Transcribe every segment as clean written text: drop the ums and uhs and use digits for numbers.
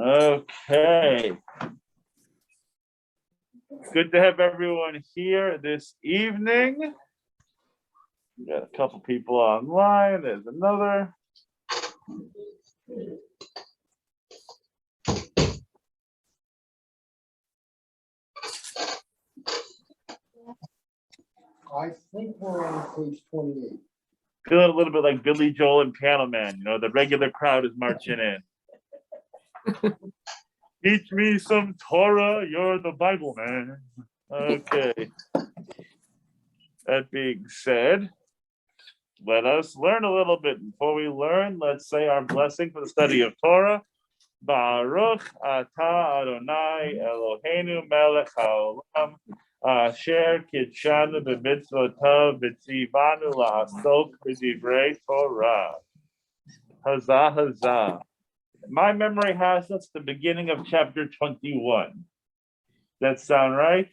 Okay. Good to have everyone here this evening. We got a couple people online. There's another. I think we're on page 28. Feeling a little bit like Billy Joel and Piano Man. You know, the regular crowd is marching in. Teach me some Torah, you're the Bible man. Okay. That being said, let us learn a little bit. Before we learn, let's say our blessing for the study of Torah. Baruch atah Adonai Eloheinu melech haolam asher kitshanu b'mitzvotav v'tzivanu la'asok b'divrei Torah. Huzzah, huzzah. My memory has us the beginning of chapter 21. That sound right?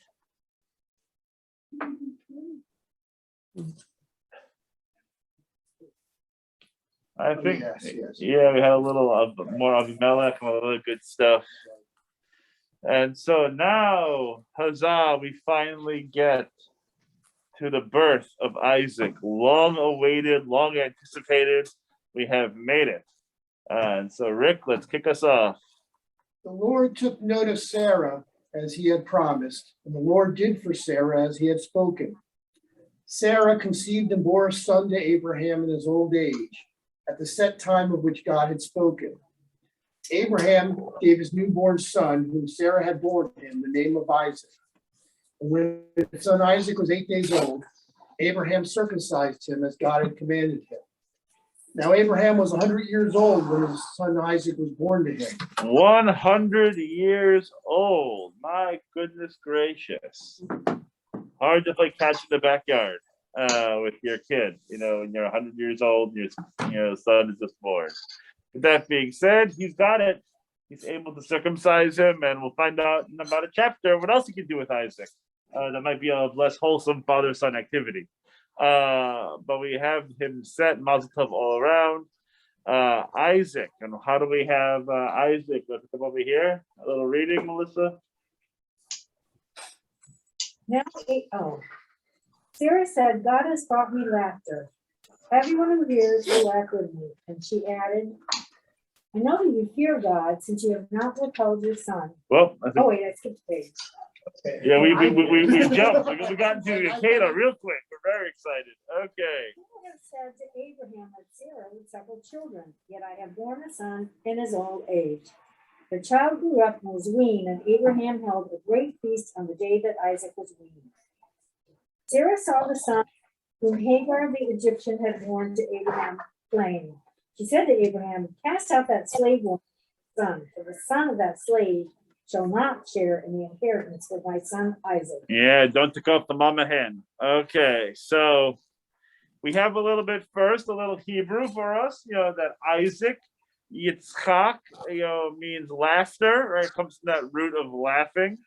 I think, yes. Yeah, we had a little more of Melech and a little good stuff. And so now, huzzah, we finally get to the birth of Isaac. Long awaited, long anticipated. We have made it. And so, Rick, let's kick us off. The Lord took note of Sarah as he had promised, and the Lord did for Sarah as he had spoken. Sarah conceived and bore a son to Abraham in his old age, at the set time of which God had spoken. Abraham gave his newborn son, whom Sarah had borne him, the name of Isaac. And when his son Isaac was 8 days old, Abraham circumcised him as God had commanded him. Now Abraham was 100 years old when his son Isaac was born to him. 100 years old. My goodness gracious. Hard to play catch in the backyard with your kid, you know, when you're 100 years old and your son is just born. With that being said, he's got it. He's able to circumcise him, and we'll find out in about a chapter what else he can do with Isaac. That might be a less wholesome father-son activity. But we have him set, Mazel Tov all around. Isaac, and how do we have Isaac? Let's come over here. A little reading, Melissa. Now, Sarah said, God has brought me laughter. Everyone who hears will laugh with me. And she added, I know that you fear God since you have not withheld your son. Well, I skipped the page. Yeah, we jumped. We got into Kayla real quick. We're very excited. Okay. People have said to Abraham that Sarah with several children, yet I have borne a son in his old age. The child grew up and was weaned, and Abraham held a great feast on the day that Isaac was weaned. Sarah saw the son whom Hagar the Egyptian had borne to Abraham playing. She said to Abraham, cast out that slave woman's son, for the son of that slave shall not share in the inheritance with my son Isaac. Yeah, don't take off the mama hen. Okay, so we have a little bit first, a little Hebrew for us, that Isaac, Yitzchak, means laughter, right? It comes from that root of laughing.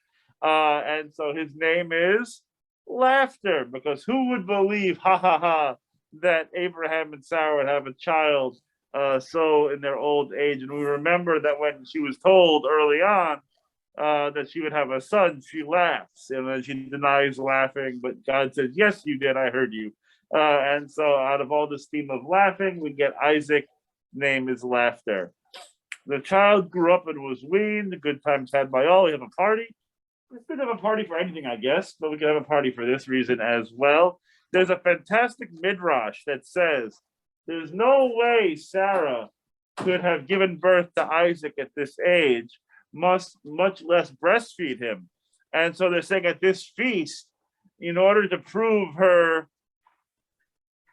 And so his name is Laughter, because who would believe, that Abraham and Sarah would have a child so in their old age? And we remember that when she was told early on that she would have a son, she laughs, and then she denies laughing, but God says, yes, you did, I heard you. And so out of all this theme of laughing, we get Isaac, name is Laughter. The child grew up and was weaned, good times had by all. We have a party. It's good to have a party for anything, I guess, but we could have a party for this reason as well. There's a fantastic midrash that says there's no way Sarah could have given birth to Isaac at this age, much less breastfeed him. And so they're saying at this feast, in order to prove her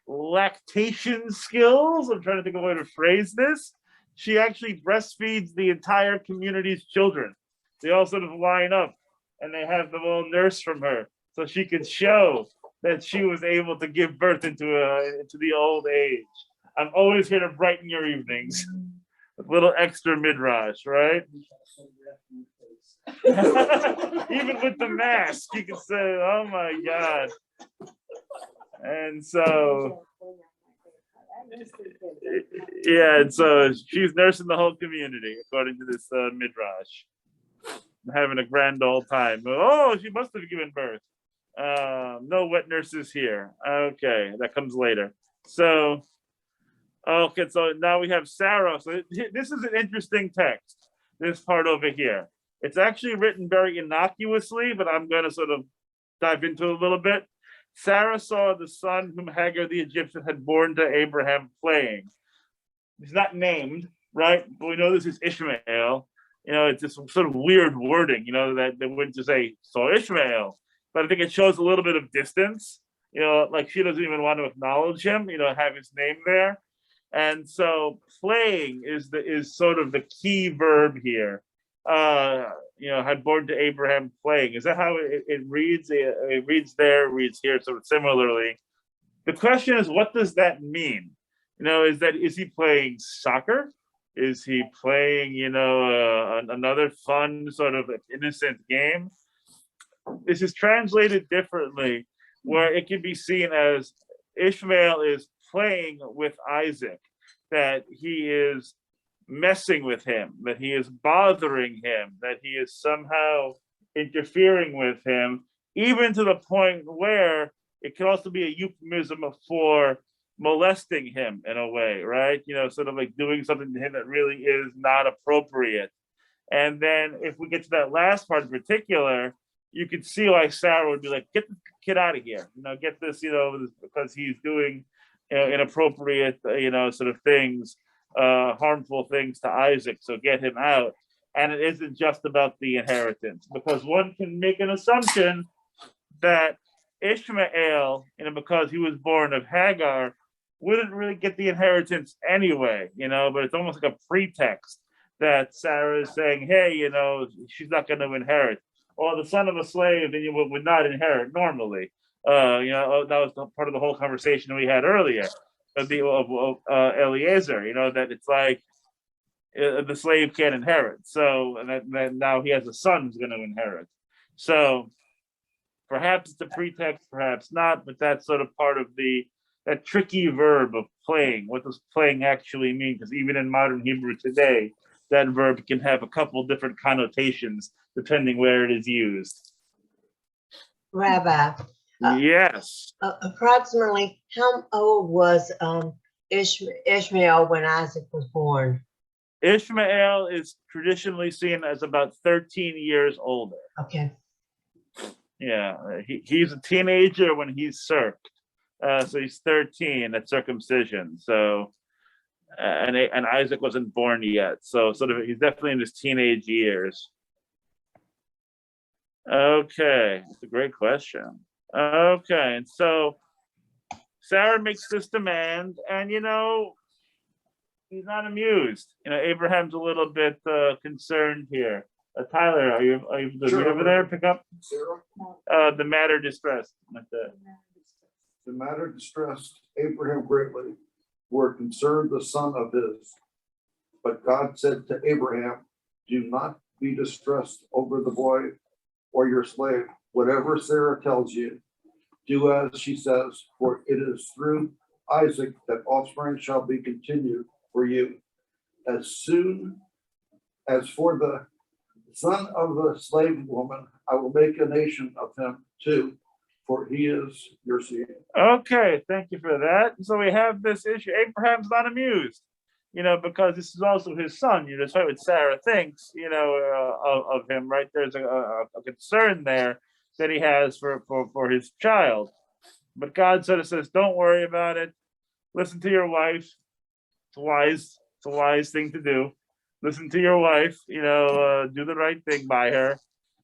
lactation skills, I'm trying to think of a way to phrase this, she actually breastfeeds the entire community's children. They all sort of line up and they have the little nurse from her, so she could show that she was able to give birth into the old age. I'm always here to brighten your evenings. A little extra midrash, right? Even with the mask, you can say, oh my God. And so means 3 kids, right? Yeah, and so she's nursing the whole community, according to this midrash. Having a grand old time. Oh, she must have given birth. No wet nurses here. Okay, that comes later. So, okay, so now we have Sarah. So this is an interesting text, this part over here. It's actually written very innocuously, but I'm going to sort of dive into it a little bit. Sarah saw the son whom Hagar the Egyptian had borne to Abraham playing. He's not named, right? But we know this is Ishmael. It's just sort of weird wording, that they wouldn't just say, saw Ishmael. But I think it shows a little bit of distance, like she doesn't even want to acknowledge him, have his name there. And so playing is sort of the key verb here. Had born to Abraham playing. Is that how it reads? It reads there, reads here, sort of similarly. The question is, what does that mean? Is he playing soccer? Is he playing, another fun sort of innocent game? This is translated differently, where it can be seen as Ishmael is playing with Isaac, that he is messing with him, that he is bothering him, that he is somehow interfering with him, even to the point where it can also be a euphemism for molesting him in a way, right? Sort of like doing something to him that really is not appropriate. And then if we get to that last part in particular, you could see why Sarah would be like, get the kid out of here, get this, because he's doing inappropriate, sort of things, harmful things to Isaac. So get him out. And it isn't just about the inheritance, because one can make an assumption that Ishmael, because he was born of Hagar, wouldn't really get the inheritance anyway, but it's almost like a pretext that Sarah is saying, hey, she's not going to inherit. Or the son of a slave, then you would not inherit normally. That was part of the whole conversation we had earlier of Eliezer, that it's like the slave can't inherit. So, and that now he has a son who's going to inherit. So perhaps it's a pretext, perhaps not, but that's sort of part of that tricky verb of playing. What does playing actually mean? Because even in modern Hebrew today, that verb can have a couple different connotations depending where it is used. Rabbi, yes. Approximately how old was Ishmael when Isaac was born? Ishmael is traditionally seen as about 13 years older. Okay. Yeah, he's a teenager when he's circed. So he's 13 at circumcision. So, and Isaac wasn't born yet. So sort of, he's definitely in his teenage years. Okay, it's a great question. Okay, and so Sarah makes this demand, and he's not amused. Abraham's a little bit concerned here. Tyler, are you Sure. over there? Pick up Sarah? the matter distressed. Like that. The matter distressed Abraham greatly, for it concerned the son of his. But God said to Abraham, do not be distressed over the boy or your slave. Whatever Sarah tells you, do as she says, for it is through Isaac that offspring shall be continued for you. As soon as for the son of the slave woman, I will make a nation of him too, for he is your seed. Okay, thank you for that. So we have this issue. Abraham's not amused, because this is also his son. That's what Sarah thinks, of him, right? There's a concern there that he has for his child. But God sort of says, don't worry about it. Listen to your wife. It's a wise thing to do. Listen to your wife, do the right thing by her.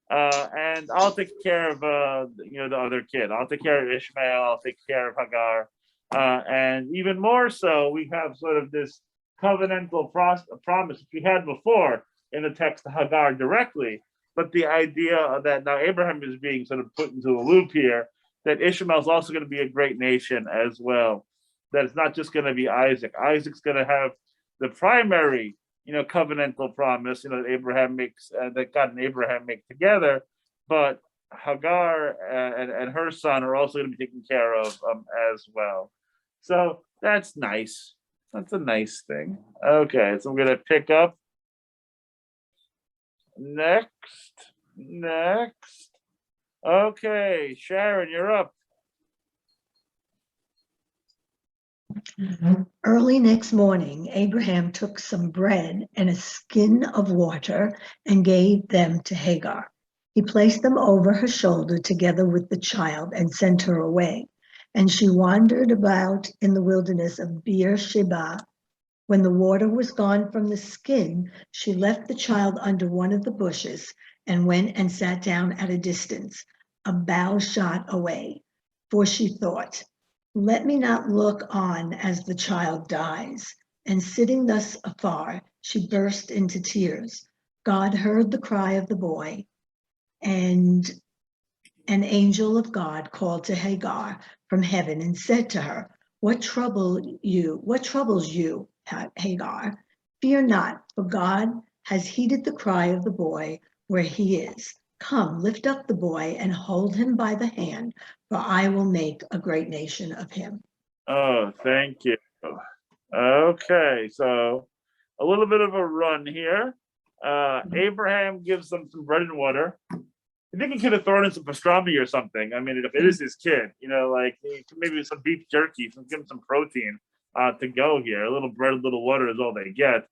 And I'll take care of the other kid. I'll take care of Ishmael. I'll take care of Hagar. And even more so, we have sort of this covenantal promise that we had before in the text of Hagar directly. But the idea that now Abraham is being sort of put into a loop here, that Ishmael is also going to be a great nation as well. That it's not just going to be Isaac. Isaac's going to have the primary covenantal promise, that Abraham makes, that God and Abraham make together, but Hagar and her son are also going to be taken care of as well. So that's nice. That's a nice thing. Okay, so I'm gonna pick up next. Okay, Sharon, you're up. Early next morning, Abraham took some bread and a skin of water and gave them to Hagar. He placed them over her shoulder together with the child and sent her away. And she wandered about in the wilderness of Beersheba. When the water was gone from the skin, she left the child under one of the bushes and went and sat down at a distance, a bow shot away. For she thought, let me not look on as the child dies. And sitting thus afar, she burst into tears. God heard the cry of the boy, and an angel of God called to Hagar from heaven and said to her, What troubles you, Hagar? Fear not, for God has heeded the cry of the boy where he is. Come, lift up the boy and hold him by the hand, for I will make a great nation of him. Oh, thank you. Okay, so a little bit of a run here. Abraham gives them some bread and water. I think he could have thrown in some pastrami or something. I mean, if it is his kid, like maybe some beef jerky, give him some protein to go here. A little bread, a little water is all they get.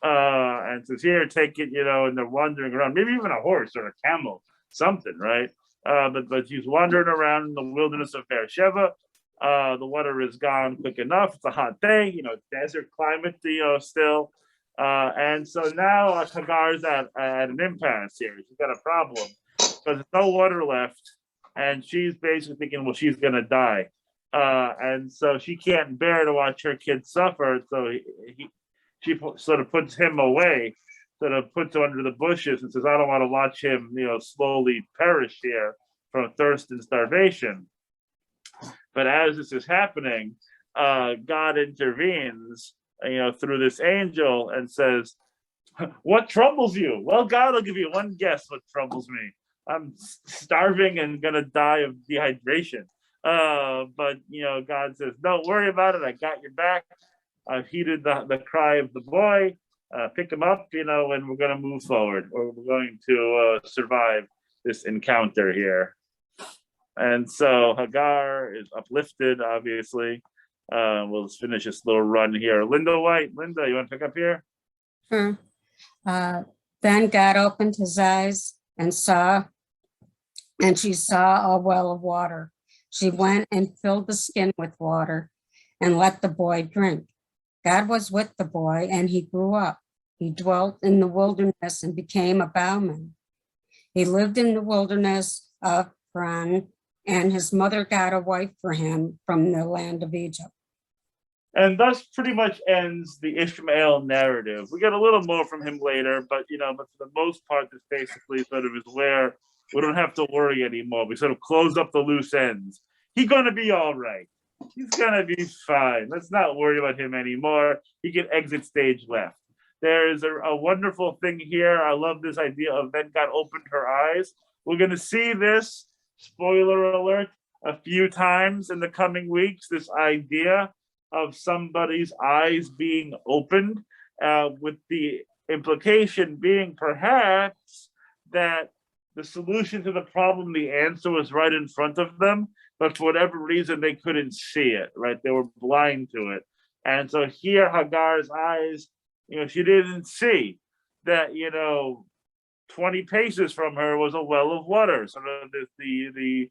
And says, here, take it, and they're wandering around, maybe even a horse or a camel, something, right? But he's wandering around in the wilderness of Beersheba. The water is gone quick enough. It's a hot day, desert climate, still. And so now Hagar's at an impasse here. She's got a problem because there's no water left. And she's basically thinking, well, she's going to die. And so she can't bear to watch her kids suffer. So she sort of puts him away, sort of puts him under the bushes and says, I don't want to watch him, slowly perish here from thirst and starvation. But as this is happening, God intervenes, through this angel and says, what troubles you? Well, God will give you one guess what troubles me. I'm starving and going to die of dehydration. But, God says, don't worry about it. I got your back. I've heeded the cry of the boy. Pick him up, and we're going to move forward, or we're going to survive this encounter here. And so Hagar is uplifted, obviously. We'll just finish this little run here. Linda White, you want to pick up here? Sure. Then God opened his eyes and she saw a well of water. She went and filled the skin with water and let the boy drink. God was with the boy and he grew up. He dwelt in the wilderness and became a bowman. He lived in the wilderness of Borne, and his mother got a wife for him from the land of Egypt. And thus pretty much ends the Ishmael narrative. We get a little more from him later, but but for the most part, this basically sort of is where we don't have to worry anymore. We sort of close up the loose ends. He's gonna be all right. He's gonna be fine. Let's not worry about him anymore. He can exit stage left. There's a wonderful thing here. I love this idea of then God opened her eyes. We're gonna see this, spoiler alert, a few times in the coming weeks, this idea of somebody's eyes being opened, with the implication being perhaps that the solution to the problem, the answer was right in front of them, but for whatever reason, they couldn't see it, right? They were blind to it. And so here, Hagar's eyes, she didn't see that, 20 paces from her was a well of water, sort of the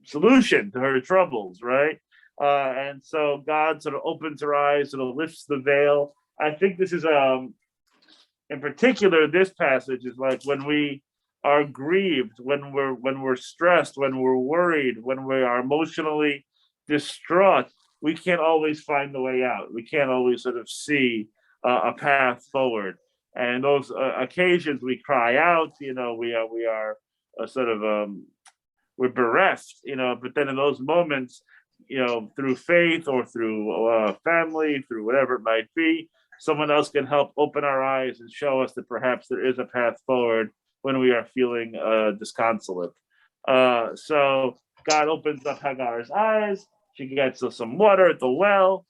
solution to her troubles, right? And so God sort of opens her eyes, sort of lifts the veil. I think this is, in particular, this passage is like when we are grieved, when we're stressed, when we're worried, when we are emotionally distraught, we can't always find the way out. We can't always sort of see a path forward. And those occasions we cry out, we are sort of we're bereft, but then in those moments, through faith or through family, through whatever it might be, someone else can help open our eyes and show us that perhaps there is a path forward when we are feeling disconsolate. So God opens up Hagar's eyes. She gets some water at the well.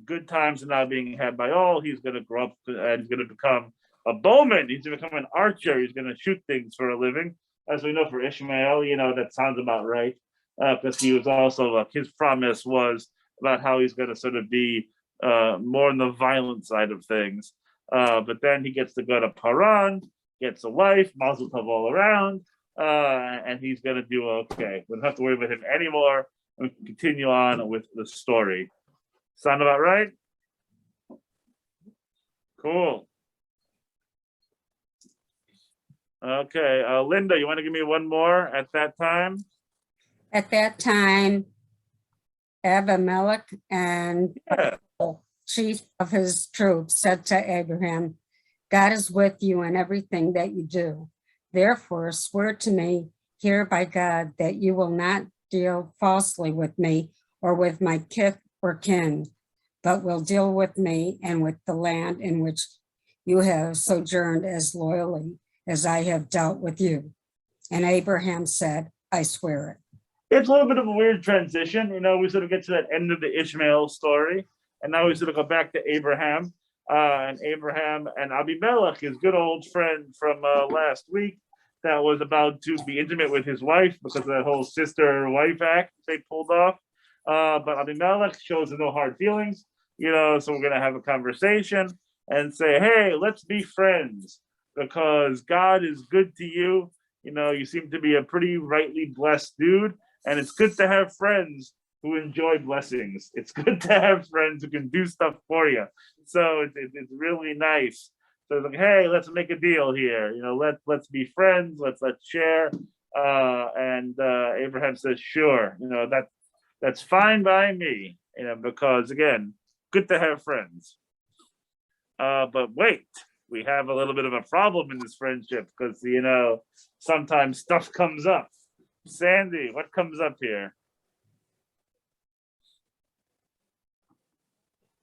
good times are now being had by all. He's going to grow up and he's going to become a bowman. He's going to become an archer. He's going to shoot things for a living. As we know for Ishmael, that sounds about right. Because he was also, his promise was about how he's going to sort of be more on the violent side of things. But then he gets to go to Paran, gets a wife, Mazel Tov all around, and he's going to do okay. We don't have to worry about him anymore. We can continue on with the story. Sound about right? Cool. Okay, Linda, you want to give me one more at that time? At that time, Abimelech and Yeah. chief of his troops said to Abraham, God is with you in everything that you do. Therefore, swear to me here by God that you will not deal falsely with me or with my kith or kin, but will deal with me and with the land in which you have sojourned as loyally as I have dealt with you. And Abraham said, I swear it. It's a little bit of a weird transition. We sort of get to that end of the Ishmael story, and now we sort of go back to Abraham. And Abraham and Abimelech, his good old friend from last week, that was about to be intimate with his wife because of that whole sister-wife act they pulled off. But Abimelech shows no hard feelings, so we're going to have a conversation and say, hey, let's be friends because God is good to you. You seem to be a pretty rightly blessed dude. And it's good to have friends who enjoy blessings. It's good to have friends who can do stuff for you. So it's really nice. So it's like, hey, let's make a deal here. Let's be friends. Let's share. And Abraham says, sure. That's fine by me. Because again, good to have friends. But wait, we have a little bit of a problem in this friendship because sometimes stuff comes up. Sandy, what comes up here?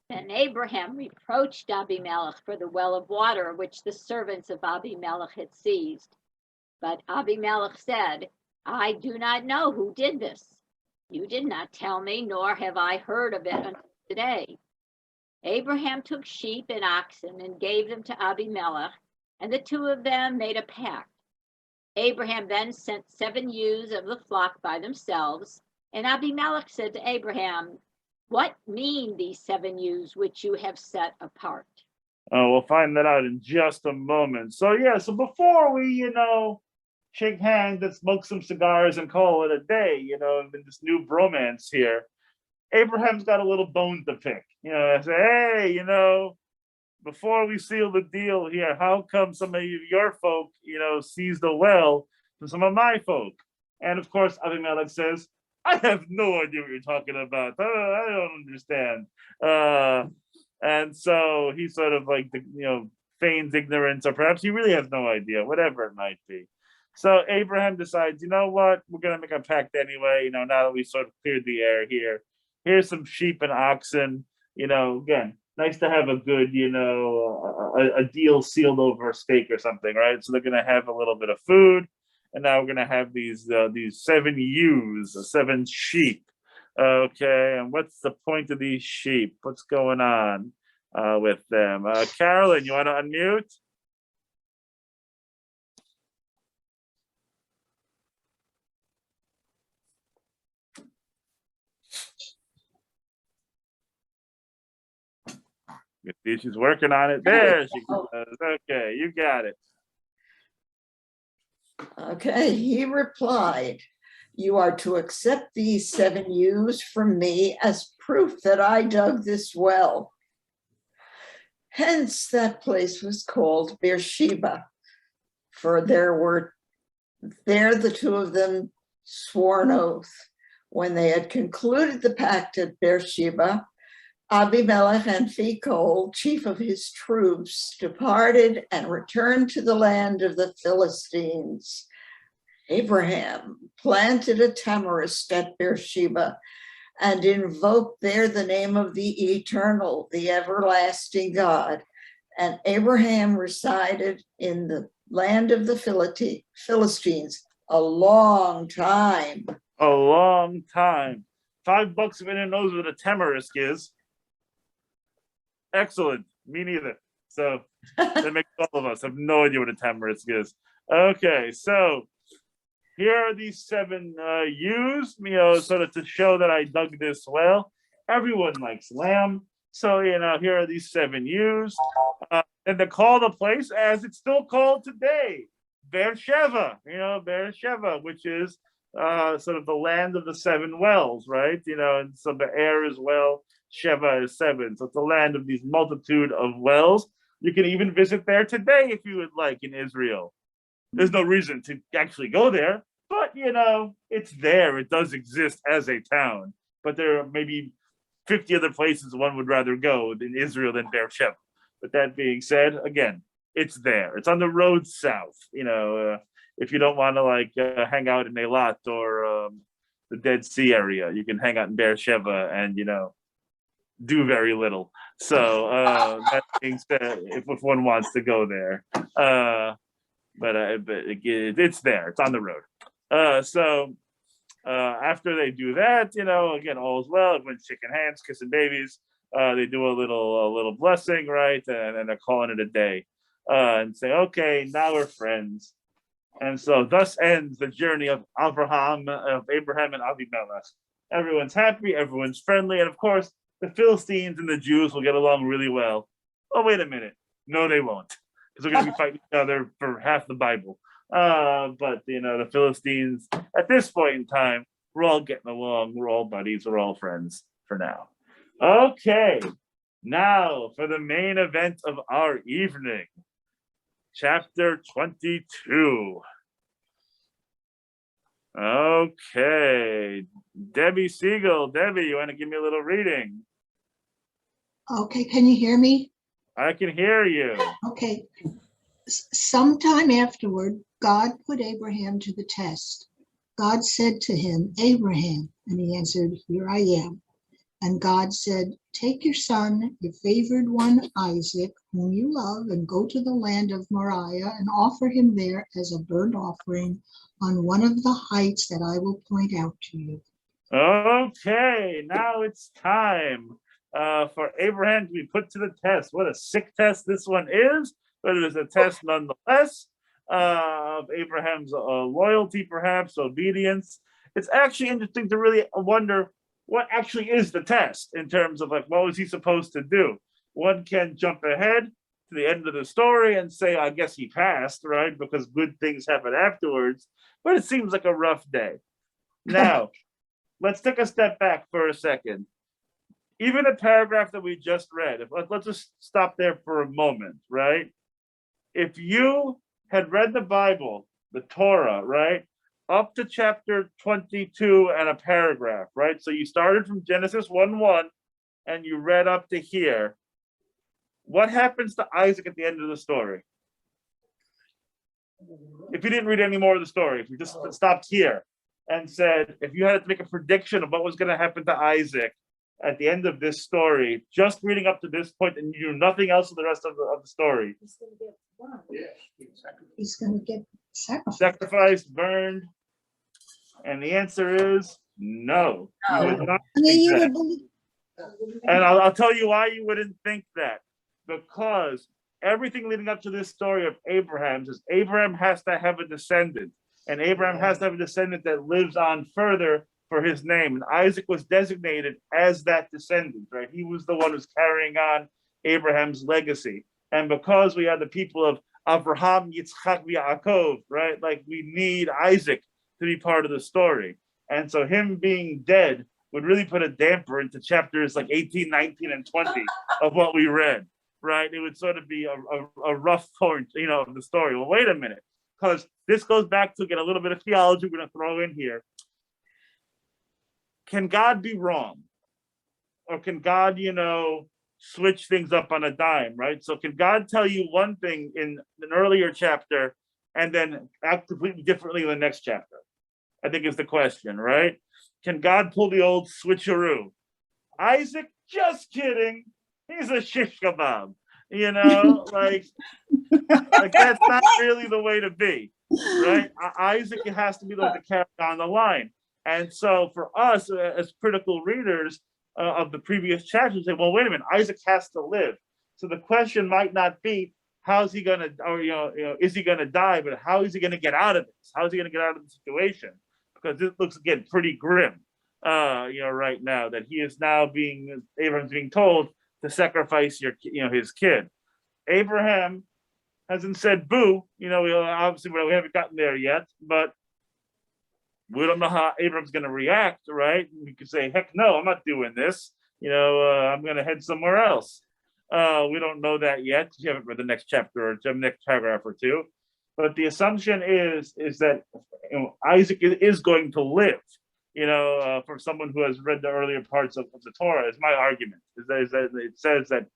And Abraham reproached Abimelech for the well of water which the servants of Abimelech had seized. But Abimelech said, I do not know who did this. You did not tell me, nor have I heard of it until today. Abraham took sheep and oxen and gave them to Abimelech, and the two of them made a pact. Abraham then sent 7 ewes of the flock by themselves, and Abimelech said to Abraham, what mean these 7 ewes which you have set apart? Oh, we'll find that out in just a moment. So before we, shake hands and smoke some cigars and call it a day, in this new bromance here, Abraham's got a little bone to pick. Say, hey, before we seal the deal here, how come some of your folk, seized a well from some of my folk? And of course, Abimelech says, I have no idea what you're talking about. I don't understand. And so he sort of feigns ignorance, or perhaps he really has no idea, whatever it might be. So Abraham decides, you know what, we're going to make a pact anyway, now that we sort of cleared the air here. Here's some sheep and oxen, again, nice to have a good, a deal sealed over a steak or something, right? So they're going to have a little bit of food. And now we're going to have these 7 ewes, 7 sheep. Okay, and what's the point of these sheep? What's going on with them? Carolyn, you want to unmute? She's working on it. There she goes. Okay, you got it. Okay, he replied, you are to accept these 7 ewes from me as proof that I dug this well. Hence that place was called Beersheba, for there the two of them swore an oath. When they had concluded the pact at Beersheba, Abimelech and Phicol, chief of his troops, departed and returned to the land of the Philistines. Abraham planted a tamarisk at Beersheba and invoked there the name of the eternal, the everlasting God. And Abraham resided in the land of the Philistines a long time. A long time. $5 if anyone knows what a tamarisk is. Excellent. Me neither. So that makes all of us have no idea what a tamarisk is. Okay, so here are these 7 U's, sort of to show that I dug this well. Everyone likes lamb. So, here are these 7 U's. And they call the place as it's still called today, Beersheba, Beersheba, which is sort of the land of the 7 wells, right? And so Be'er is well, Sheva is 7. So it's a land of these multitude of wells. You can even visit there today if you would like in Israel. There's no reason to actually go there, but it's there. It does exist as a town, but there are maybe 50 other places one would rather go in Israel than Beersheba. But that being said, again, it's there. It's on the road south. If you don't want to hang out in Eilat or the Dead Sea area, you can hang out in Beersheba and do very little. So that being said, if one wants to go there, but it's there. It's on the road. So after they do that, again, all is well. Everyone's shaking hands, kissing babies. They do a little blessing, right? And they're calling it a day and say, okay, now we're friends. And so thus ends the journey of Abraham and Avimelech. Everyone's happy, everyone's friendly, and of course, the Philistines and the Jews will get along really well. Oh, wait a minute. No, they won't, because they're going to be fighting each other for half the Bible. But the Philistines, at this point in time, we're all getting along. We're all buddies. We're all friends for now. Okay, now for the main event of our evening, chapter 22. Okay, Debbie Siegel. Debbie, you want to give me a little reading? Okay, can you hear me? I can hear you. Okay. Sometime afterward, God put Abraham to the test. God said to him, Abraham, and he answered, here I am. And God said, take your son, your favored one, Isaac, whom you love, and go to the land of Moriah and offer him there as a burnt offering on one of the heights that I will point out to you. Okay, now it's time for Abraham to be put to the test. What a sick test this one is, but it is a test nonetheless of Abraham's loyalty, perhaps, obedience. It's actually interesting to really wonder what actually is the test in terms of what was he supposed to do? One can jump ahead to the end of the story and say, I guess he passed, right? Because good things happen afterwards, but it seems like a rough day. Now, let's take a step back for a second. Even the paragraph that we just read, let's just stop there for a moment, right? If you had read the Bible, the Torah, right, up to chapter 22 and a paragraph, right? So you started from Genesis 1:1 and you read up to here. What happens to Isaac at the end of the story? If you didn't read any more of the story, if you just stopped here and said, if you had to make a prediction of what was going to happen to Isaac at the end of this story, just reading up to this point, and you knew nothing else of the rest of the story. He's going to get one. He's going to get Sacrificed, burned, and the answer is no. You would not I mean, think you that. would believe. And I'll tell you why you wouldn't think that. Because everything leading up to this story of Abraham is Abraham has to have a descendant. And Abraham has to have a descendant that lives on further for his name. And Isaac was designated as that descendant, right? He was the one who's carrying on Abraham's legacy. And because we are the people of Abraham, Yitzchak, Yaakov, right? Like we need Isaac to be part of the story. And so him being dead would really put a damper into chapters like 18, 19, and 20 of what we read, right? It would sort of be a rough point, of the story. Well, wait a minute, because this goes back to, get a little bit of theology we're going to throw in here. Can God be wrong? Or can God, switch things up on a dime, right? So can God tell you one thing in an earlier chapter and then act completely differently in the next chapter? I think is the question, right? Can God pull the old switcheroo? Isaac, just kidding. He's a shish kebab, like that's not really the way to be, right? Isaac has to be the one to carry on the line. And so for us as critical readers, of the previous chapter and say, well, wait a minute, Isaac has to live. So the question might not be, how's he gonna, or is he gonna die, but how is he gonna get out of this? How is he gonna get out of the situation? Because this looks again pretty grim, right now, that he is now Abraham's being told to sacrifice his kid. Abraham hasn't said boo, obviously we haven't gotten there yet, but we don't know how Abraham's going to react, right? We could say, heck no, I'm not doing this. I'm going to head somewhere else. We don't know that yet. You haven't read the next chapter or the next paragraph or two. But the assumption is that Isaac is going to live. For someone who has read the earlier parts of the Torah, is my argument. Is that it says that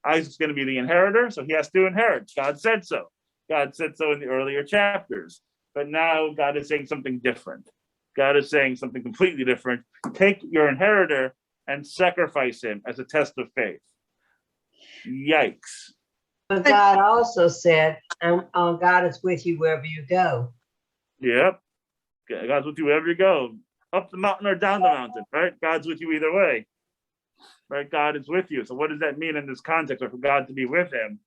Isaac's going to be the inheritor, so he has to inherit. God said so. God said so in the earlier chapters. But now God is saying something different. God is saying something completely different. Take your inheritor and sacrifice him as a test of faith. Yikes. But God also said, God is with you wherever you go. Yep. God's with you wherever you go. Up the mountain or down the mountain, right? God's with you either way. Right? God is with you. So what does that mean in this context, or for God to be with him?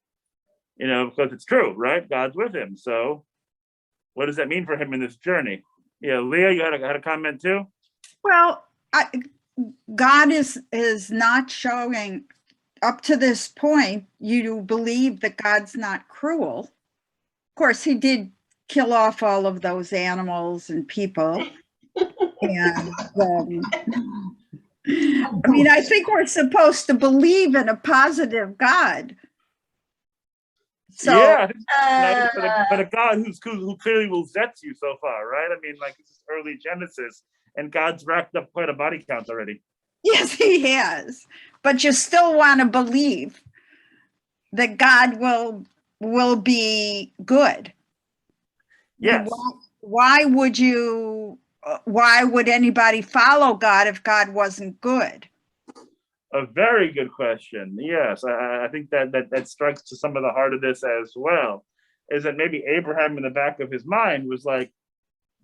Because it's true, right? God's with him. So what does that mean for him in this journey? Yeah, Leah, you had a comment too? Well, God is not showing, up to this point, you believe that God's not cruel. Of course, he did kill off all of those animals and people. And I think we're supposed to believe in a positive God. So, yeah, but a God who clearly will zets you so far, right? I mean, like, this is early Genesis, and God's racked up quite a body count already. Yes, he has. But you still want to believe that God will be good. Yes. Why would anybody follow God if God wasn't good? A very good question. Yes, I think that strikes to some of the heart of this as well, is that maybe Abraham in the back of his mind was like,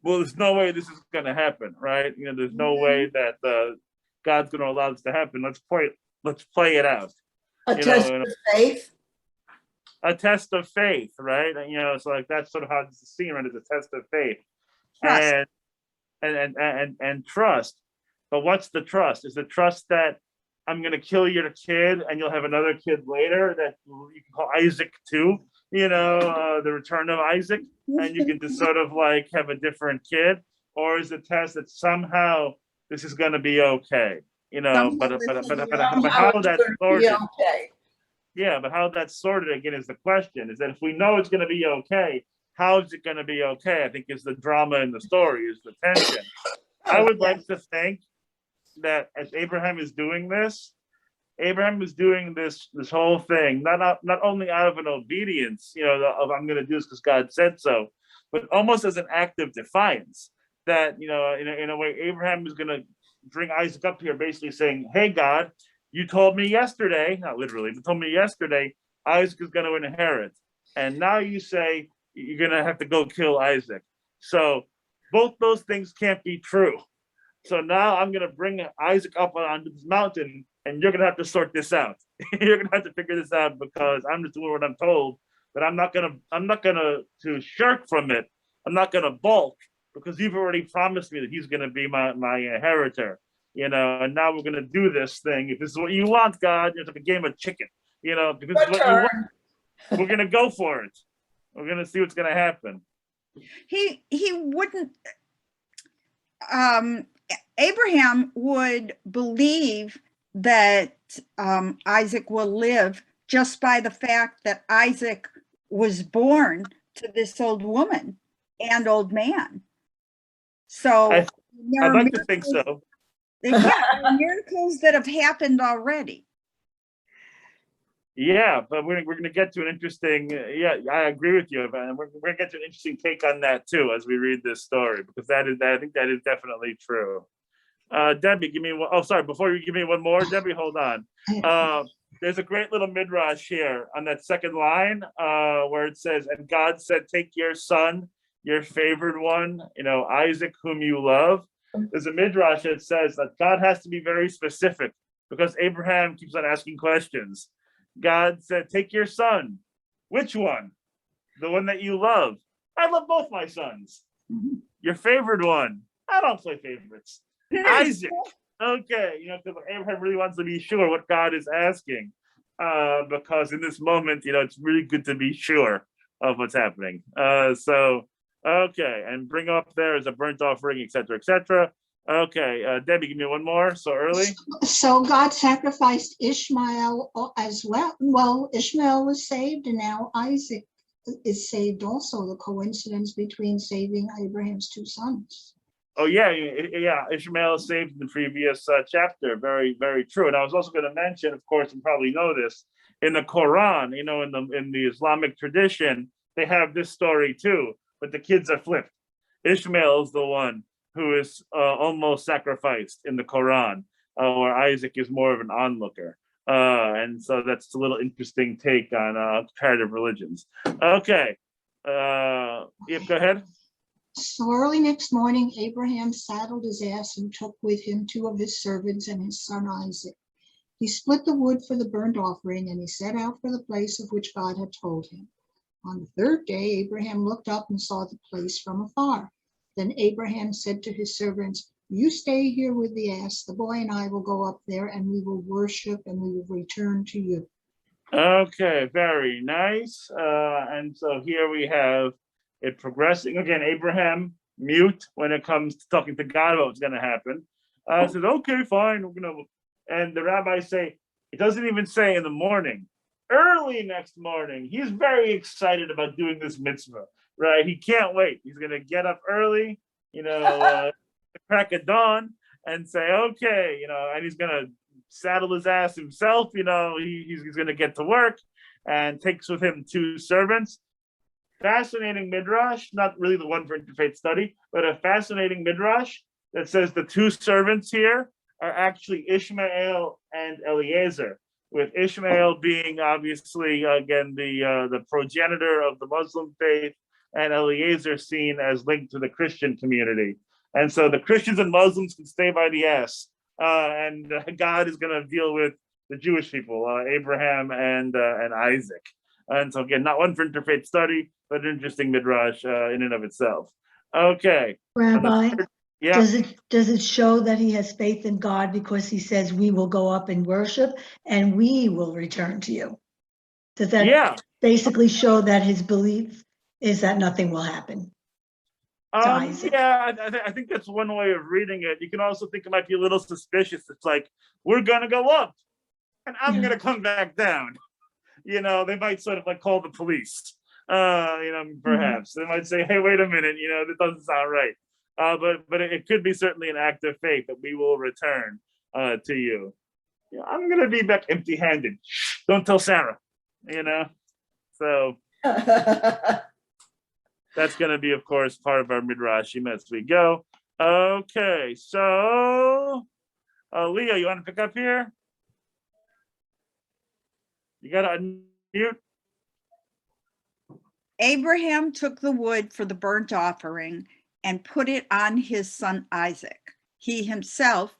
well, there's no way this is going to happen, right? There's no way that God's going to allow this to happen. Let's play it out. A test of faith. A test of faith, right? So like that's sort of how this is seen, right? As a test of faith. Trust. And trust. But what's the trust? Is the trust that I'm going to kill your kid and you'll have another kid later that you can call Isaac too, the return of Isaac, and you can just sort of like have a different kid? Or is the test that somehow this is going to be okay? But how that's sorted? Okay. Yeah, but how that's sorted again is the question. Is that if we know it's going to be okay, how is it going to be okay? I think is the drama in the story, is the tension. I would like to think that as Abraham is doing this whole thing, not only out of an obedience, of I'm going to do this because God said so, but almost as an act of defiance. That in a way, Abraham is going to bring Isaac up here, basically saying, "Hey, God, you told me yesterday, not literally, but told me yesterday, Isaac is going to inherit, and now you say you're going to have to go kill Isaac. So both those things can't be true. So now I'm going to bring Isaac up onto this mountain, and you're going to have to sort this out. You're going to have to figure this out, because I'm just doing what I'm told. But I'm not going to shirk from it. I'm not going to balk, because you've already promised me that he's going to be my inheritor. And now we're going to do this thing. If this is what you want, God, it's like a game of chicken. If this is what you want, we're going to go for it. We're going to see what's going to happen." He wouldn't. Abraham would believe that Isaac will live just by the fact that Isaac was born to this old woman and old man. So I'd like to think so. Yeah, miracles that have happened already. Yeah, but we're going to get to an interesting. I agree with you, and we're going to get to an interesting take on that too as we read this story, because I think that is definitely true. Debbie, give me one. Oh, sorry. Before you give me one more, Debbie, hold on. There's a great little midrash here on that second line, where it says, "And God said, take your son, your favored one, Isaac, whom you love." There's a midrash that says that God has to be very specific because Abraham keeps on asking questions. God said, take your son. Which one? The one that you love. I love both my sons. Your favorite one. I don't play favorites. Isaac. Okay, because Abraham really wants to be sure what God is asking. Because in this moment, it's really good to be sure of what's happening. Okay, and bring up there as a burnt offering, etc., etc. Okay, Debbie, give me one more. So early. So God sacrificed Ishmael as well. Well, Ishmael was saved, and now Isaac is saved also. The coincidence between saving Abraham's two sons. Oh yeah. Ishmael is saved in the previous chapter. Very, very true. And I was also going to mention, of course, you probably know this, in the Quran, in the Islamic tradition, they have this story too, but the kids are flipped. Ishmael is the one who is almost sacrificed in the Quran, where Isaac is more of an onlooker. And so that's a little interesting take on comparative religions. Okay. Go ahead. So early next morning, Abraham saddled his ass and took with him two of his servants and his son Isaac. He split the wood for the burnt offering, and he set out for the place of which God had told him. On the third day, Abraham looked up and saw the place from afar. Then Abraham said to his servants, you stay here with the ass. The boy and I will go up there, and we will worship, and we will return to you. Okay, very nice. And so here we have it progressing. Again, Abraham, mute when it comes to talking to God about what's going to happen. Says, okay, fine. And the rabbis say, it doesn't even say in the morning. Early next morning, he's very excited about doing this mitzvah, right? He can't wait. He's going to get up early, crack of dawn and say, okay, and he's going to saddle his ass himself. He's going to get to work and takes with him two servants. Fascinating midrash, not really the one for interfaith study, but a fascinating midrash that says the two servants here are actually Ishmael and Eliezer, with Ishmael being obviously, again, the progenitor of the Muslim faith, and Eliezer seen as linked to the Christian community. And so the Christians and Muslims can stay by the ass, and God is going to deal with the Jewish people, Abraham and Isaac. And so again, not one for interfaith study, but an interesting midrash in and of itself. Okay. Rabbi, yeah. does it show that he has faith in God because he says we will go up and worship and we will return to you? Does that basically show that his belief is that nothing will happen? Yeah, I think that's one way of reading it. You can also think it might be a little suspicious. It's like, we're going to go up and I'm going to come back down. They might sort of like call the police, perhaps. They might say, hey, wait a minute, that doesn't sound right. But it could be certainly an act of faith that we will return to you. I'm going to be back empty-handed. Don't tell Sarah, So that's going to be, of course, part of our midrashim as we go. Okay, so Leah, you want to pick up here? You got to unmute. Abraham took the wood for the burnt offering and put it on his son Isaac. He himself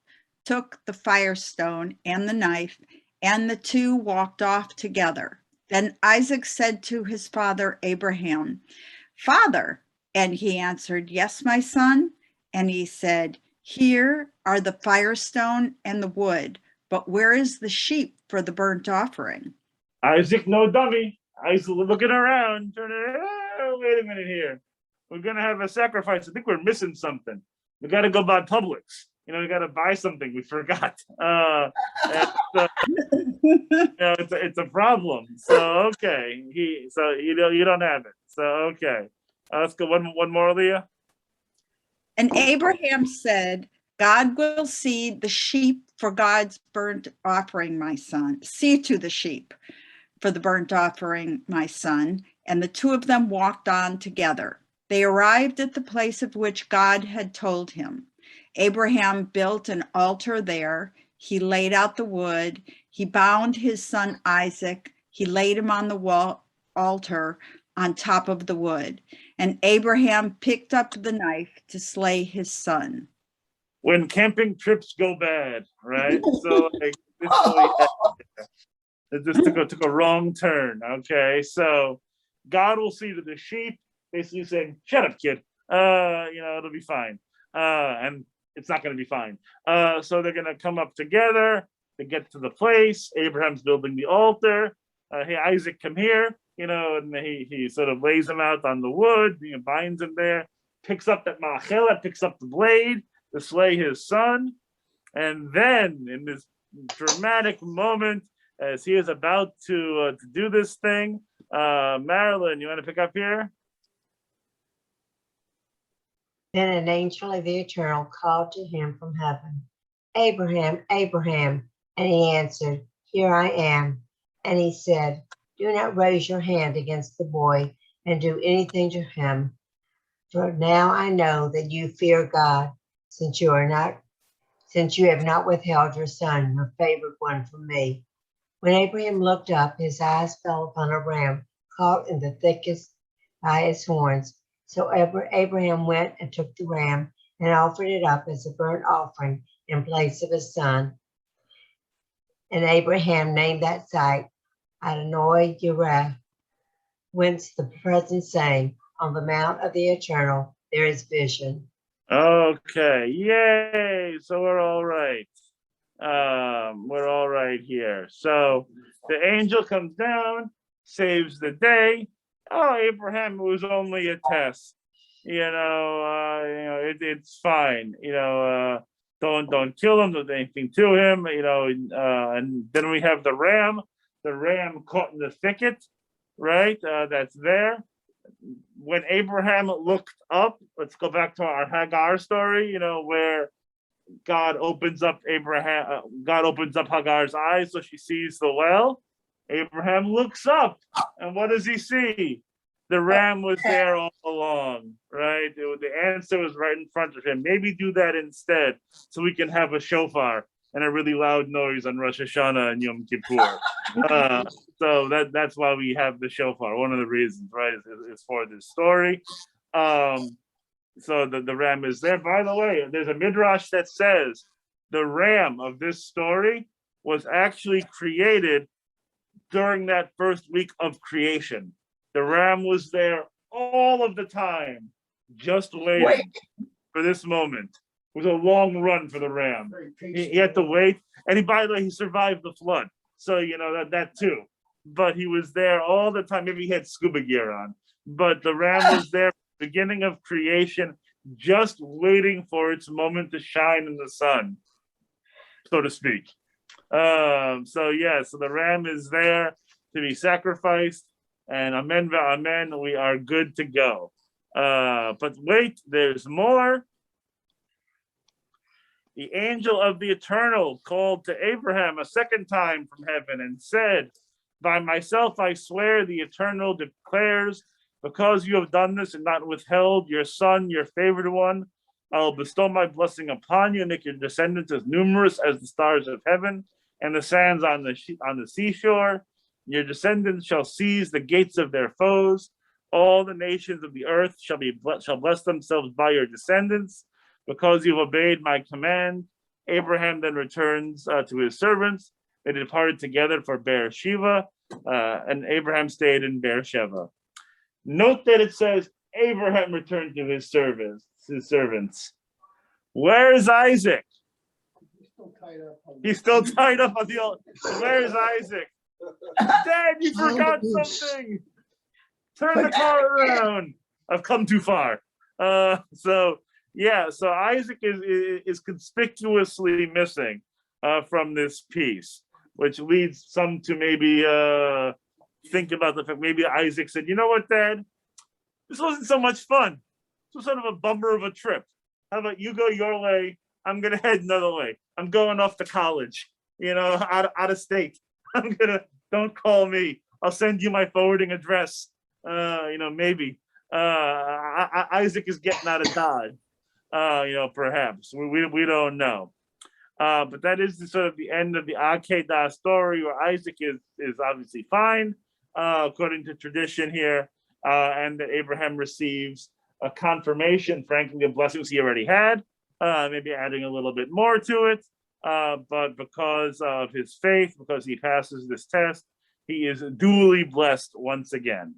took the firestone and the knife, and the two walked off together. Then Isaac said to his father Abraham, Father, and he answered, yes, my son. And he said, here are the firestone and the wood, but where is the sheep for the burnt offering? Isaac, no dummy. Isaac looking around. Wait a minute here. We're going to have a sacrifice. I think we're missing something. We got to go by Publix. We got to buy something. We forgot. It's a problem. So, okay. You don't have it. So, okay. Let's go one more, Leah. And Abraham said, God will see the sheep for God's burnt offering, my son. See to the sheep for the burnt offering, my son. And the two of them walked on together. They arrived at the place of which God had told him. Abraham built an altar there. He laid out the wood. He bound his son Isaac. He laid him on the altar on top of the wood. And Abraham picked up the knife to slay his son. When camping trips go bad, right? So It just took a wrong turn. Okay, so God will see to the sheep, basically saying, "Shut up, kid. It'll be fine." And it's not going to be fine. So they're going to come up together. They get to the place. Abraham's building the altar. Hey, Isaac, come here. And he sort of lays him out on the wood. Binds him there. Picks up that machela, picks up the blade to slay his son. And then, in this dramatic moment, as he is about to do this thing, Marilyn, you want to pick up here? Then an angel of the Eternal called to him from heaven, Abraham, Abraham. And he answered, Here I am. And he said, Do not raise your hand against the boy and do anything to him. For now I know that you fear God, since you have not withheld your son, your favored one, from me. When Abraham looked up, his eyes fell upon a ram caught in the thickest by its horns. So Abraham went and took the ram and offered it up as a burnt offering in place of his son. And Abraham named that site Adonai Yireh, whence the present saying, On the mount of the Eternal there is vision. Okay, yay! So we're all right. We're all right here. So the angel comes down, saves the day. Oh, Abraham, it was only a test. It's fine. Don't kill him. Don't do anything to him. And then we have the ram caught in the thicket, right? That's there. When Abraham looked up, let's go back to our Hagar story. Where God opens up Hagar's eyes so she sees the well. Abraham looks up, and what does he see? The ram was there all along, right? The answer was right in front of him. Maybe do that instead, so we can have a shofar and a really loud noise on Rosh Hashanah and Yom Kippur. So that's why we have the shofar. One of the reasons, right, is for this story. So the ram is there. By the way, there's a midrash that says the ram of this story was actually created during that first week of creation. The ram was there all of the time, just waiting for this moment. It was a long run for the ram. He had to wait. And by the way, he survived the flood. So, that too. But he was there all the time. Maybe he had scuba gear on. But the ram was there beginning of creation, just waiting for its moment to shine in the sun, so to speak. So the ram is there to be sacrificed, and amen v'amen, we are good to go. But wait, there's more. The angel of the Eternal called to Abraham a second time from heaven and said, By myself I swear, the Eternal declares, because you have done this and not withheld your son, your favored one, I will bestow my blessing upon you and make your descendants as numerous as the stars of heaven and the sands on the seashore. Your descendants shall seize the gates of their foes. All the nations of the earth shall bless themselves by your descendants, because you've obeyed my command. Abraham then returns to his servants. They departed together for Beersheba, and Abraham stayed in Beersheba. Note that it says Abraham returned to his servants. Where is Isaac? He's still tied up on the old. Where is Isaac? Dad, you forgot something. Turn the car around. I've come too far. So Isaac is conspicuously missing from this piece, which leads some to maybe think about the fact maybe Isaac said, you know what, Dad? This wasn't so much fun. This was sort of a bummer of a trip. How about you go your way? I'm going to head another way. I'm going off to college, out of state. Don't call me. I'll send you my forwarding address. Maybe. Isaac is getting out of Dodge. Perhaps. We don't know. But that is sort of the end of the Akedah story, where Isaac is obviously fine, according to tradition here, and that Abraham receives a confirmation, frankly, of blessings he already had, maybe adding a little bit more to it. but because of his faith, because he passes this test, he is duly blessed once again.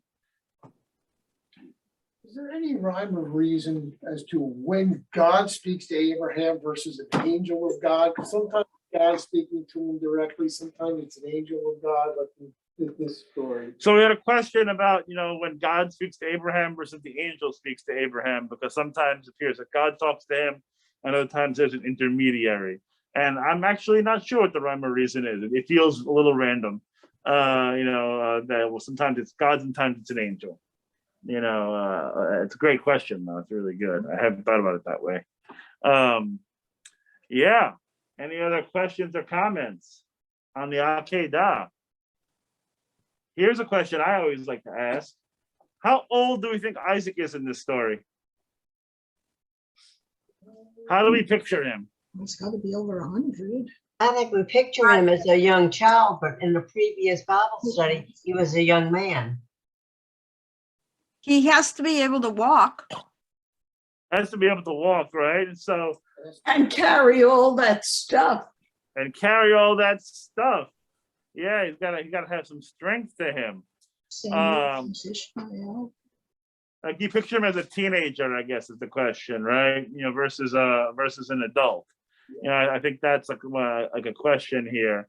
Is there any rhyme or reason as to when God speaks to Abraham versus an angel of God? Because sometimes God's speaking to him directly, sometimes it's an angel of God, like in this story. So we had a question about, when God speaks to Abraham versus the angel speaks to Abraham, because sometimes it appears that God talks to him, and other times there's an intermediary. And I'm actually not sure what the rhyme or reason is. It feels a little random. That sometimes it's God, sometimes it's an angel. It's a great question, though. It's really good. I haven't thought about it that way. Yeah. Any other questions or comments on the Akedah? Here's a question I always like to ask. How old do we think Isaac is in this story? How do we picture him? It's got to be over 100. I think we picture him as a young child, but in the previous Bible study, he was a young man. He has to be able to walk. Has to be able to walk, right? And carry all that stuff. And carry all that stuff. Yeah, he's gotta have some strength to him. Like you picture him as a teenager, I guess is the question, right? Versus an adult. I think that's like a question here.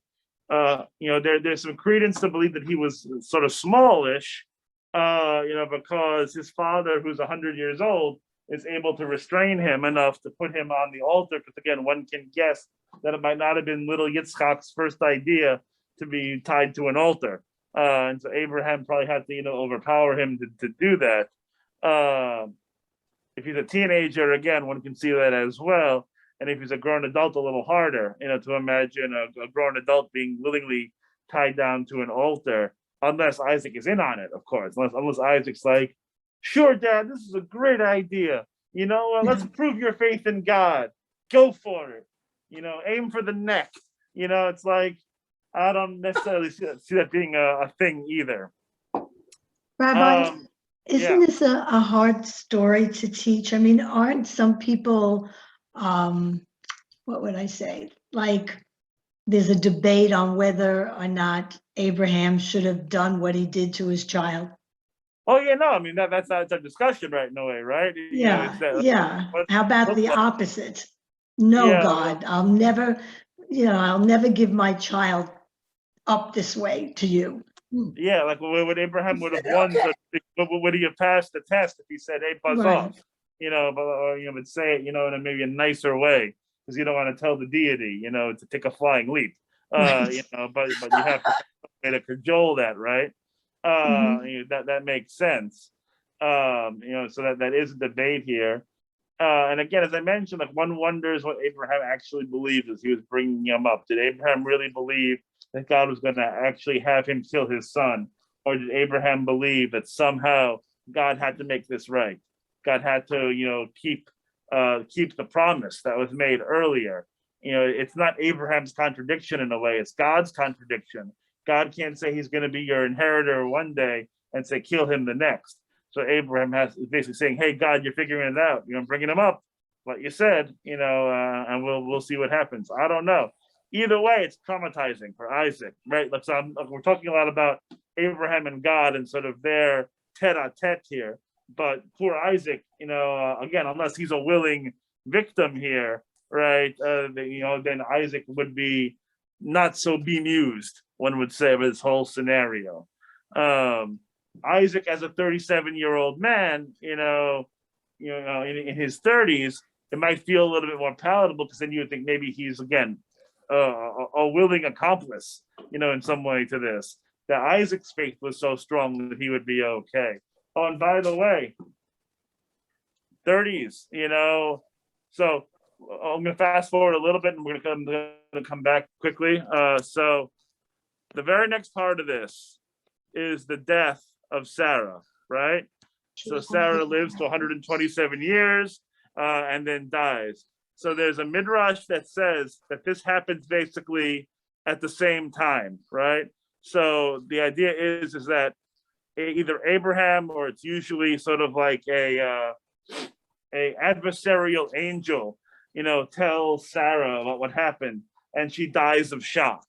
There's some credence to believe that he was sort of smallish, because his father, who's 100 years old, is able to restrain him enough to put him on the altar. Because again, one can guess that it might not have been little Yitzchak's first idea to be tied to an altar. And so Abraham probably had to, overpower him to do that. If he's a teenager, again, one can see that as well. And if he's a grown adult, a little harder, to imagine a grown adult being willingly tied down to an altar, unless Isaac is in on it, of course. Unless Isaac's like, sure, Dad, this is a great idea. Let's prove your faith in God. Go for it. Aim for the neck. It's like, I don't necessarily see that being a thing either. Rabbi, isn't this a hard story to teach? I mean, aren't some people, what would I say? Like, there's a debate on whether or not Abraham should have done what he did to his child. Oh, yeah, no, I mean, that's a discussion, right, in a way, right? Yeah. How about the opposite? No, God, I'll never give my child up this way to you. Yeah, like what Abraham would have won, would he have passed the test if he said, "Hey, buzz off," but say it, in maybe a nicer way, because you don't want to tell the deity, to take a flying leap, but you have to cajole that, right? That makes sense. So that is a debate here. And again, as I mentioned, like one wonders what Abraham actually believed as he was bringing him up. Did Abraham really believe that God was going to actually have him kill his son? Or did Abraham believe that somehow God had to make this right? God had to, keep the promise that was made earlier. It's not Abraham's contradiction in a way, it's God's contradiction. God can't say he's going to be your inheritor one day and say, kill him the next. So Abraham is basically saying, hey, God, you're figuring it out. I'm bringing him up, like you said, and we'll see what happens. I don't know. Either way, it's traumatizing for Isaac, right? We're talking a lot about Abraham and God and sort of their tete-a-tete here. But poor Isaac, again, unless he's a willing victim here, right? Then Isaac would be not so bemused, one would say, with this whole scenario. Isaac, as a 37-year-old man, in his 30s, it might feel a little bit more palatable, because then you would think maybe he's, again, a willing accomplice, in some way to this. That Isaac's faith was so strong that he would be okay. Oh, and by the way, 30s, so I'm going to fast forward a little bit, and we're going to come back quickly. So the very next part of this is the death of Sarah, right? So Sarah lives to 127 years and then dies. So there's a midrash that says that this happens basically at the same time, right? So the idea is that either Abraham, or it's usually sort of like a adversarial angel, tells Sarah about what happened, and she dies of shock,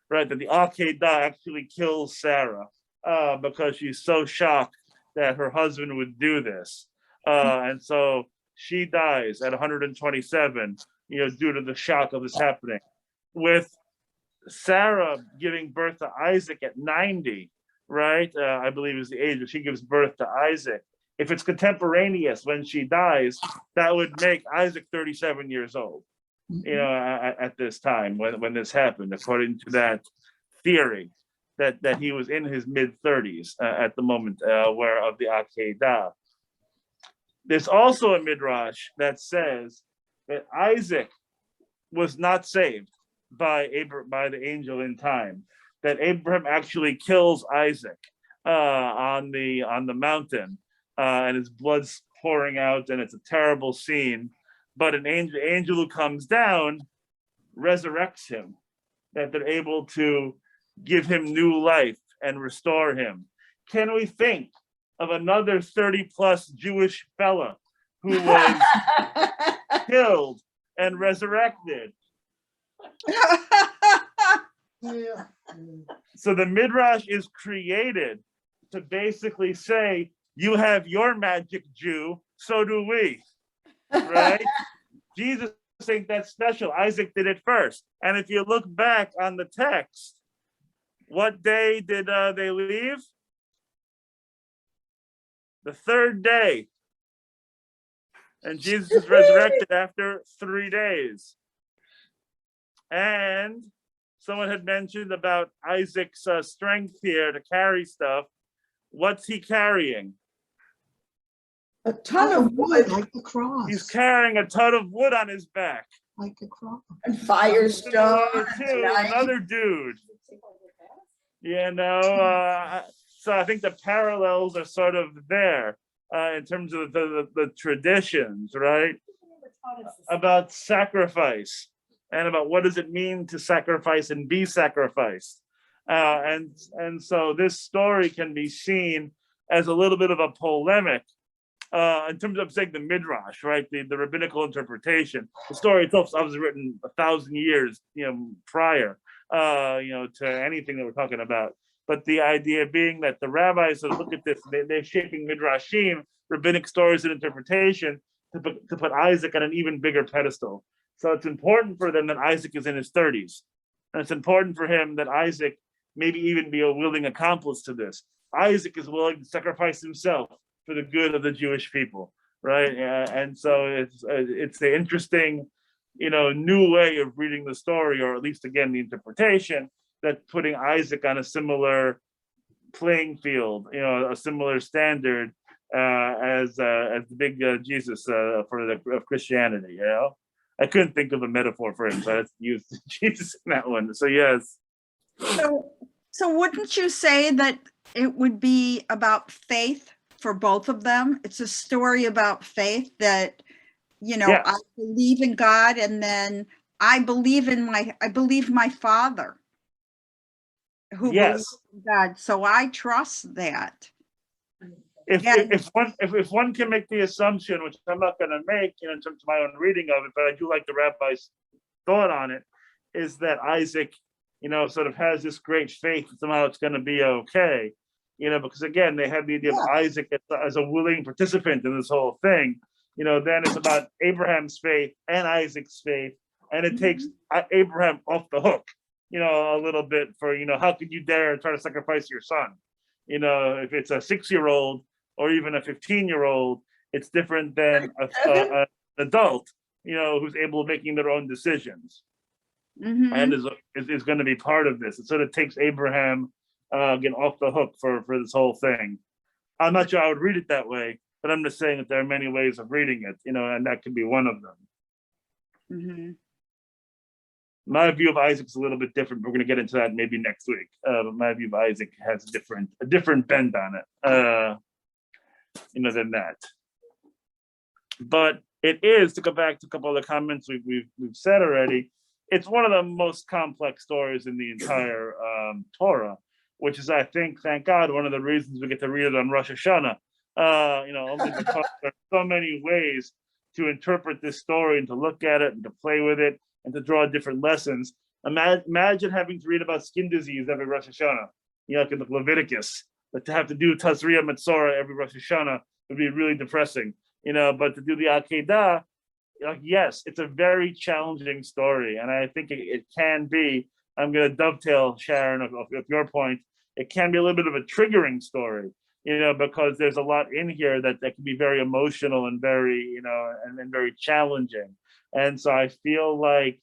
right? That the Akedah actually kills Sarah because she's so shocked that her husband would do this. And so she dies at 127, due to the shock of this happening. With Sarah giving birth to Isaac at 90, right? I believe is the age that she gives birth to Isaac. If it's contemporaneous when she dies, that would make Isaac 37 years old, at this time when this happened, according to that theory, that he was in his mid-30s at the moment where of the Akedah. There's also a midrash that says that Isaac was not saved by the angel in time. That Abraham actually kills Isaac on the mountain, and his blood's pouring out, and it's a terrible scene. But an angel who comes down resurrects him. That they're able to give him new life and restore him. Can we think of another 30-plus Jewish fella who was killed and resurrected? Yeah. So the midrash is created to basically say, you have your magic Jew, so do we, right? Jesus saying that's special. Isaac did it first. And if you look back on the text, what day did they leave? The third day. And Jesus is resurrected after 3 days. And someone had mentioned about Isaac's strength here to carry stuff. What's he carrying? A ton of wood like the cross. He's carrying a ton of wood on his back. Like the cross. and Firestone. Another dude. So I think the parallels are sort of there in terms of the traditions, right? About sacrifice and about what does it mean to sacrifice and be sacrificed. And so this story can be seen as a little bit of a polemic in terms of saying the midrash, right? The rabbinical interpretation. The story itself was written 1,000 years, prior, to anything that we're talking about. But the idea being that the rabbis that look at this, they're shaping midrashim, rabbinic stories and interpretation, to put Isaac on an even bigger pedestal. So it's important for them that Isaac is in his 30s. And it's important for him that Isaac maybe even be a willing accomplice to this. Isaac is willing to sacrifice himself for the good of the Jewish people, right? And so it's an interesting, new way of reading the story, or at least again the interpretation, that putting Isaac on a similar playing field, a similar standard as the big Jesus of Christianity. I couldn't think of a metaphor for him, so I used Jesus in that one. So yes. So wouldn't you say that it would be about faith for both of them? It's a story about faith that, Yes. I believe in God, and then I believe my father who Yes. believes in God. So I trust that. If one can make the assumption, which I'm not going to make in terms of my own reading of it, but I do like the rabbi's thought on it, is that Isaac, sort of has this great faith that somehow it's going to be okay, because again, they had the idea of Isaac as a willing participant in this whole thing. Then it's about Abraham's faith and Isaac's faith, and it takes Abraham off the hook, a little bit for, how could you dare try to sacrifice your son? If it's a 6-year-old or even a 15-year-old, it's different than an adult, who's able to making their own decisions. Mhm. And is going to be part of this. It sort of takes Abraham again off the hook for this whole thing. I'm not sure I would read it that way, but I'm just saying that there are many ways of reading it, and that could be one of them. Mhm. My view of Isaac's a little bit different. We're going to get into that maybe next week. But my view of Isaac has a different bend on it, than that. But it is, to go back to a couple of the comments we've said already, it's one of the most complex stories in the entire Torah, which is, I think, thank God, one of the reasons we get to read it on Rosh Hashanah. Only because there are so many ways to interpret this story and to look at it and to play with it and to draw different lessons. Imagine having to read about skin disease every Rosh Hashanah, like in the Leviticus, but to have to do Tazria Metzora every Rosh Hashanah would be really depressing, but to do the Akedah, yes, it's a very challenging story. And I think it can be, I'm going to dovetail, Sharon, of your point, it can be a little bit of a triggering story, because there's a lot in here that can be very emotional and very, and very challenging. And so I feel like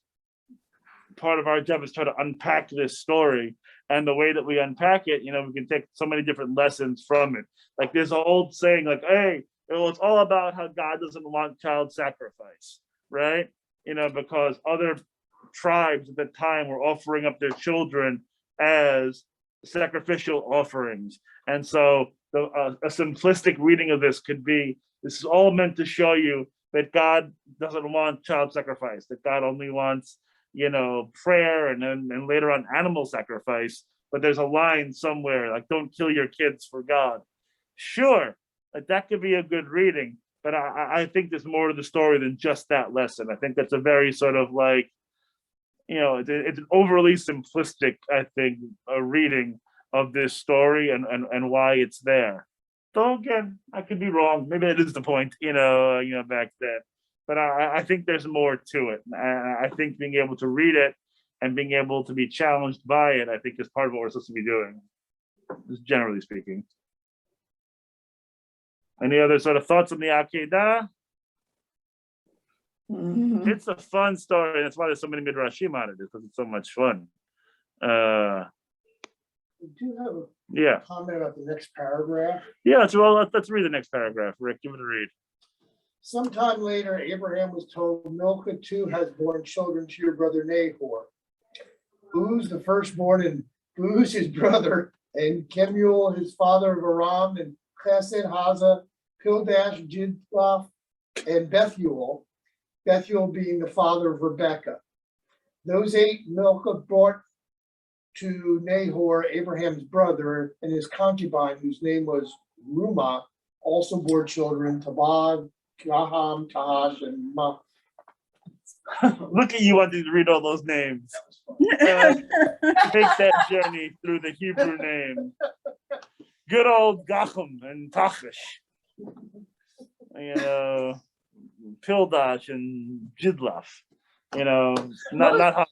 part of our job is try to unpack this story. And the way that we unpack it, we can take so many different lessons from it. Like there's an old saying, like, hey, it's all about how God doesn't want child sacrifice, right? Because other tribes at the time were offering up their children as sacrificial offerings. And so a simplistic reading of this could be, this is all meant to show you that God doesn't want child sacrifice, that God only wants, prayer and then later on animal sacrifice. But there's a line somewhere, like, don't kill your kids for God. Sure, that could be a good reading, but I think there's more to the story than just that lesson. I think that's a very sort of like, it's an overly simplistic, I think, a reading of this story and why it's there. Though again, I could be wrong. Maybe that is the point, back then. But I think there's more to it. I think being able to read it and being able to be challenged by it, I think is part of what we're supposed to be doing, just generally speaking. Any other sort of thoughts on the Akedah? Mhm. It's a fun story. That's why there's so many midrashim on it, because it's so much fun. We do have a Yeah. comment about the next paragraph. Yeah, let's read the next paragraph. Rick, give it a read. Sometime later, Abraham was told, Milcah too has borne children to your brother Nahor. Uz, the firstborn, and Buz, his brother, and Kemuel, his father of Aram, and Chesed, Haza, Pildash, Jidlaph, and Bethuel, Bethuel being the father of Rebekah. Those 8 Milcah brought to Nahor, Abraham's brother, and his concubine, whose name was Rumah, also bore children, Tabad, Gaham, Tahash, and Ma. Look at you wanting to read all those names. Take that journey through the Hebrew name. Good old Gaham and Tachash. Pildash and Jidlaph. Not hard.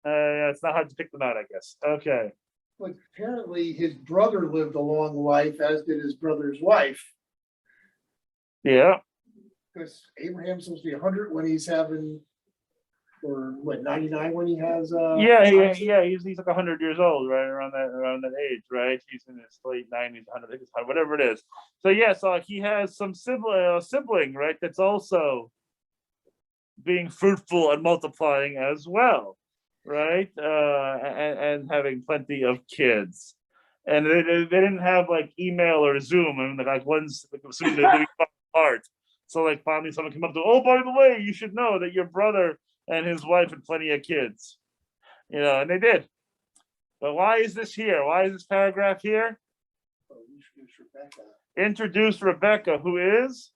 It's not hard to pick them out, I guess. Okay. But apparently his brother lived a long life, as did his brother's wife. Yeah. Because Abraham's supposed to be 100 when he's having, or what, 99 when he has Yeah, he's like 100 years old, right? Around that age, right? He's in his late 90s, 100, whatever it is. So he has some sibling, right? That's also being fruitful and multiplying as well, right? And having plenty of kids. And they didn't have like email or Zoom. I mean, like one's assuming they're doing apart. So like finally someone came up to, oh, by the way, you should know that your brother and his wife had plenty of kids, and they did. But why is this here? Why is this paragraph here? Introduce Rebecca, who is?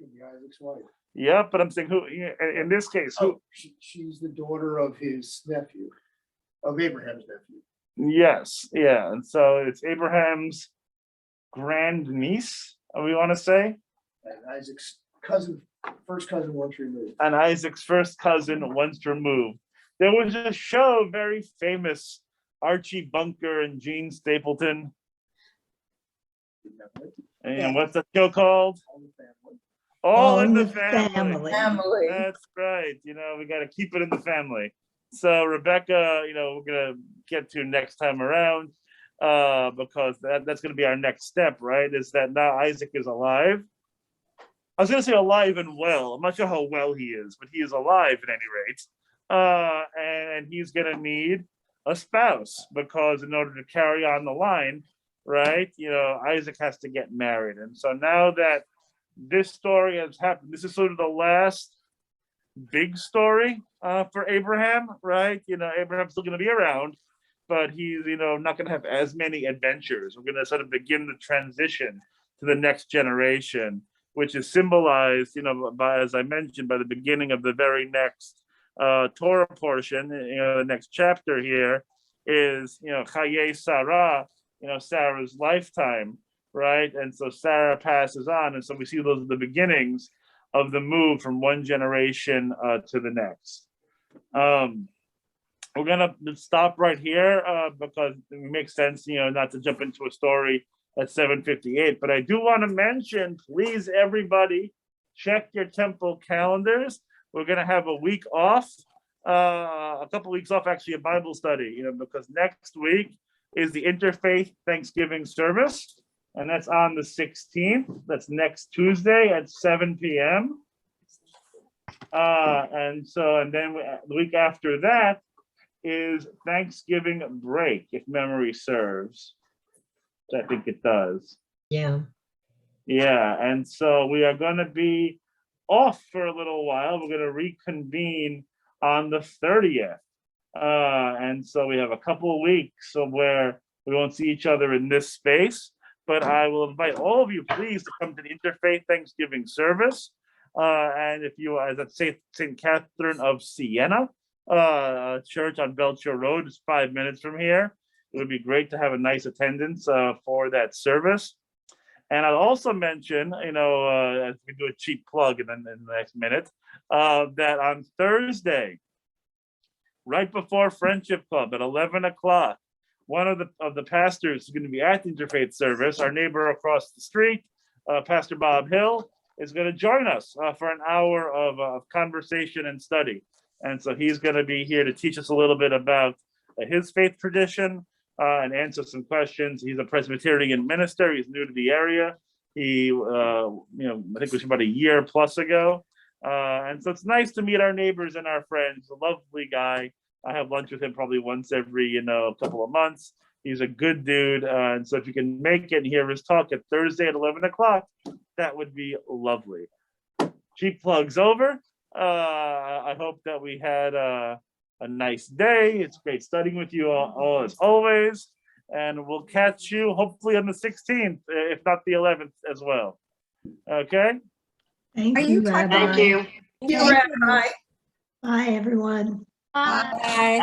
Isaac's wife. Yep, but I'm saying who, in this case, who? She's the daughter of his nephew, of Abraham's nephew. Yes, yeah. And so it's Abraham's grandniece, we want to say. And Isaac's first cousin once removed. And Isaac's first cousin once removed. There was a show very famous, Archie Bunker and Gene Stapleton. And what's that show called? All in the family. That's right. We got to keep it in the family. So Rebecca, we're going to get to next time around because that's going to be our next step, right? Is that now Isaac is alive. I was going to say alive and well. I'm not sure how well he is, but he is alive at any rate. And he's going to need a spouse because in order to carry on the line, right, Isaac has to get married. And so now that this story has happened, this is sort of the last big story for Abraham, right? Abraham's still going to be around, but he's, not going to have as many adventures. We're going to sort of begin the transition to the next generation, which is symbolized, by, as I mentioned, by the beginning of the very next Torah portion, the next chapter here is, Chaye Sarah, Sarah's lifetime, right? And so Sarah passes on. And so we see those are the beginnings of the move from one generation to the next. We're going to stop right here because it makes sense, not to jump into a story at 7:58. But I do want to mention, please, everybody, check your temple calendars. We're going to have a week off, a couple weeks off, actually, a Bible study, because next week is the Interfaith Thanksgiving service, and that's on the 16th. That's next Tuesday at 7 p.m. And then the week after that is Thanksgiving break, if memory serves. I think it does. Yeah. Yeah, and so we are going to be off for a little while. We're going to reconvene on the 30th. And so we have a couple of weeks where we won't see each other in this space, but I will invite all of you, please, to come to the Interfaith Thanksgiving service. And if you are at St. Catherine of Siena, church on Belcher Road, is 5 minutes from here. It would be great to have a nice attendance for that service. And I'll also mention, as we do a cheap plug in the next minute, that on Thursday, right before Friendship Club at 11 o'clock, one of the pastors is going to be at the Interfaith service. Our neighbor across the street, Pastor Bob Hill, is going to join us for an hour of conversation and study. And so he's going to be here to teach us a little bit about his faith tradition and answer some questions. He's a Presbyterian minister. He's new to the area. He, I think it was about a year plus ago. And so it's nice to meet our neighbors and our friends. A lovely guy. I have lunch with him probably once every, couple of months. He's a good dude. And so if you can make it and hear his talk at Thursday at 11 o'clock, that would be lovely. Cheap plugs over. I hope that we had a nice day. It's great studying with you all as always. And we'll catch you hopefully on the 16th, if not the 11th as well. Okay? Thank Are you, you talking- Rabbi. Thank you. Thank you, Rabbi. Bye, everyone. Bye.